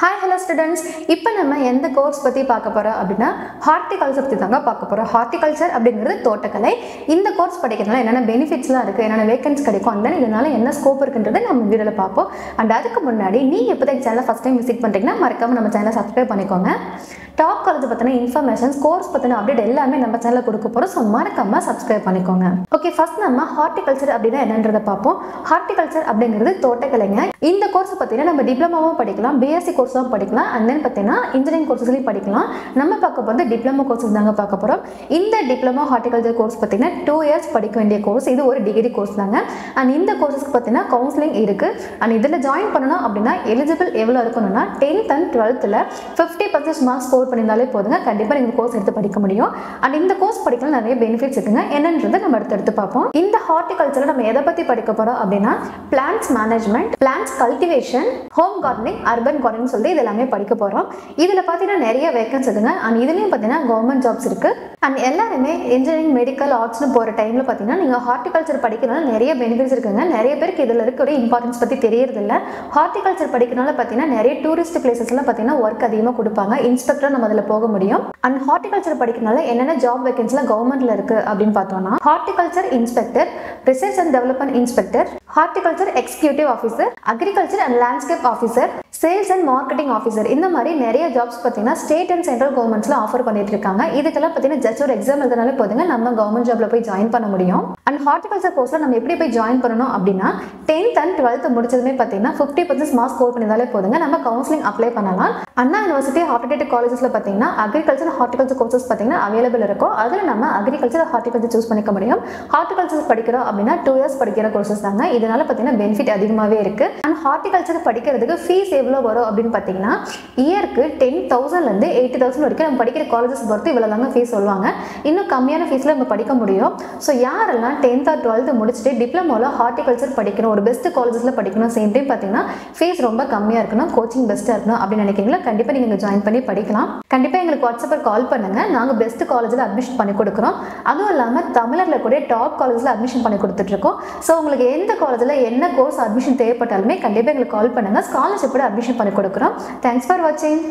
Hi hello students. இப்போ நம்ம எந்த கோர்ஸ் பத்தி பார்க்க போறோம் அப்படினா ஹார்டிகல்ச்சர் பத்தி தாங்க பார்க்க போறோம். ஹார்டிகல்ச்சர் அப்படிங்கிறது தோட்டக்கலை. இந்த கோர்ஸ் படிக்கிறதுனால என்னென்ன பெனிஃபிட்ஸ்லாம் இருக்கு, என்னென்ன வேகன்சி கிடைக்கும், and then இதனால என்ன ஸ்கோப் இருக்குன்றதை நம்ம வீடியோல பார்ப்போம். and அதுக்கு முன்னாடி நீங்க இப்போ இந்த சேனலை ஃபர்ஸ்ட் டைம் விசிட் பண்றீங்கன்னா மறக்காம நம்ம சேனலை சப்ஸ்கிரைப் பண்ணிக்கோங்க. டாப் காலேஜ் பத்தின இன்ஃபர்மேஷன்ஸ், கோர்ஸ் பத்தின அப்டேட் எல்லாமே நம்ம சேனல்ல கொடுக்க போறோம். சோ மறக்காம சப்ஸ்கிரைப் பண்ணிக்கோங்க. ஓகே, ஃபர்ஸ்ட் நம்ம ஹார்டிகல்ச்சர் அப்படினா என்னன்றதை பார்ப்போம். ஹார்டிகல்ச்சர் அப்படிங்கிறது தோட்டக்கலைங்க. இந்த கோர்ஸ் பத்தினா நம்ம டிப்ளமாவும் படிக்கலாம், பிஎஸ்சி கோர்ஸும் படிக்கலாம், and then பத்தினா இன்ஜினியரிங் கோர்ஸ்லயும் படிக்கலாம். நம்ம பார்க்க போறது டிப்ளமோ கோர்ஸ் தாங்க பார்க்க போறோம். இந்த டிப்ளமோ ஹார்டிகல்ச்சர் கோர்ஸ் பத்தினா 2 இயர்ஸ் படிக்க வேண்டிய கோர்ஸ். இது ஒரு டிகிரி கோர்ஸ் தாங்க. and இந்த கோர்ஸ்க்கு பத்தினா கவுன்சிலிங் இருக்கு. and இதுல ஜாயின் பண்ணனும் அப்படினா எலிஜிபிள் எவ்வளவு இருக்கணும்னா 10th and 12th ல 50% மார்க்ஸ் ஸ்கோர் பண்ணினாலே போதுங்க. கண்டிப்பா நீங்க கோர்ஸ் எடுத்து படிக்க முடியும். and இந்த கோர்ஸ் படிக்கல நிறைய பெனிஃபிட்ஸ் இருக்குங்க. என்னன்றதை நம்ம எடுத்து பார்ப்போம். இந்த ஹார்டிகல்ச்சர்ல நம்ம எதை பத்தி படிக்க போறோம் அப்படினா plants management, plants cultivation, home gardening, urban gardening சொல்லி இது எல்லாமே படிக்க போறோம். இதுல பாத்தீங்கன்னா நிறைய வேகன்சி இருக்குங்க. and இதுலயும் பாத்தீங்கன்னா கவர்மெண்ட் ஜாப்ஸ் இருக்கு. and எல்லாருமே இன்ஜினியரிங், மெடிக்கல், ஆர்ட்ஸ்னு போற டைம்ல பாத்தீங்கன்னா நீங்க ஹார்டிகல்ச்சர் படிக்கிறதுனால நிறைய பெனிஃபிட்ஸ் இருக்குங்க. நிறைய பேருக்கு இதுல இருக்கிற இம்பார்ட்டன்ஸ் பத்தி தெரியறது இல்ல. ஹார்டிகல்ச்சர் படிக்கிறதுனால பாத்தீங்கன்னா நிறைய டூரிஸ்ட் பிளேசஸ்ல பாத்தீங்கன்னா ஒர்க் அதிகமா கொடுப்பாங்க. இன்ஸ்பெக்டரா நம்ம அதுல போக முடியும். and ஹார்டிகல்ச்சர் படிக்கிறதுனால என்னென்ன ஜாப் வேகன்சிலாம் கவர்மெண்ட்ல இருக்கு அப்படின்னு பார்த்தோம்னா horticulture inspector, research and development inspector, horticulture executive officer, agriculture and landscape officer, sales and marketing officer, இந்த மாதிரி நிறைய ஜாப்ஸ் பார்த்தீங்கன்னா ஸ்டேட் அண்ட் சென்ட்ரல் கவர்மெண்ட்ஸ்ல ஆஃபர் பண்ணிட்டு இருக்காங்க. இதுக்கெல்லாம் பார்த்தீங்கன்னா ஜஸ்ட் ஒரு எக்ஸாம் எழுதினாலே போதுங்க, நம்ம கவர்மெண்ட் ஜாப்ல போய் ஜாயின் பண்ண முடியும். அண்ட் ஹார்டிகல்ச்சர் கோர்ஸ்ல நம்ம எப்படி போய் ஜாயின் பண்ணணும் அப்படின்னா 10th and 12th முடிச்சதுமே பார்த்தீங்கன்னா 50% மார்க்ஸ் ஸ்கோர் பண்ணினாலே போதுங்க, நம்ம கவுன்சிலிங் அப்ளை பண்ணலாம். அண்ணா யூனிவர்சிட்டி அஃபிலியேட்டட் காலேஜஸ்ல பார்த்தீங்கன்னா அக்ரிகல்ச்சர், ஹார்டிகல்ச்சர் கோர்சஸ் பார்த்தீங்கன்னா அவைலபிள் இருக்கும். அதில் நம்ம அக்ரிகல்ச்சர், ஹார்டிகல்ச்சர் சூஸ் பண்ணிக்க முடியும். ஹார்டிகல்ச்சர் படிக்கிறோம் அப்படின்னா 2 இயர்ஸ் படிக்கிற கோர்சஸ் தாங்க. இதனால பார்த்தீங்கன்னா பெனிஃபிட் அதிகமாகவே இருக்கு. அண்ட் ஹார்டிகல்ச்சர் படிக்கிறதுக்கு ஃபீஸ் எவ்வளோ வரும் அப்படின்னு பார்த்தீங்கன்னா இயருக்கு 10,000லேருந்து 80,000 வரைக்கும் நம்ம படிக்கிற காலேஜஸ் பொறுத்து இவ்வளோ தாங்க ஃபீஸ் சொல்லுவாங்க. இன்னும் கம்மியான ஃபீஸில் நம்ம படிக்க முடியும். ஸோ யாரெல்லாம் 10th or 12th முடிச்சுட்டு டிப்ளமோவில் ஹார்டிகல்ச்சர் படிக்கணும், ஒரு பெஸ்ட் காலேஜஸில் படிக்கணும், சேம் டைம் பார்த்தீங்கன்னா ஃபீஸ் ரொம்ப கம்மியாக இருக்கணும், கோச்சிங் பெஸ்ட்டாக இருக்கணும் அப்படின்னு நினைக்கிறீங்களா, கண்டிப்பாக நீங்கள் ஜாயின் பண்ணி படிக்கலாம். கண்டிப்பாக எங்களுக்கு வாட்ஸ்அப்பில் கால் பண்ணுங்க, நாங்கள் பெஸ்ட் காலேஜில் அட்மிஷன் பண்ணி கொடுக்குறோம். அதுவும் இல்லாமல் தமிழரில் கூட டாப் காலேஜில் அட்மிஷன் பண்ணி கொடுத்துட்ருக்கோம். ஸோ உங்களுக்கு எந்த காலேஜில் என்ன கோர்ஸ் அட்மிஷன் தேவைப்பட்டாலுமே கண்டிப்பாக எங்களுக்கு கால் பண்ணுங்கள், ஸ்காலர்ஷிப்போட அட்மிஷன் பண்ணி கொடுக்குறோம். தேங்க்ஸ் ஃபார் வாட்சிங்.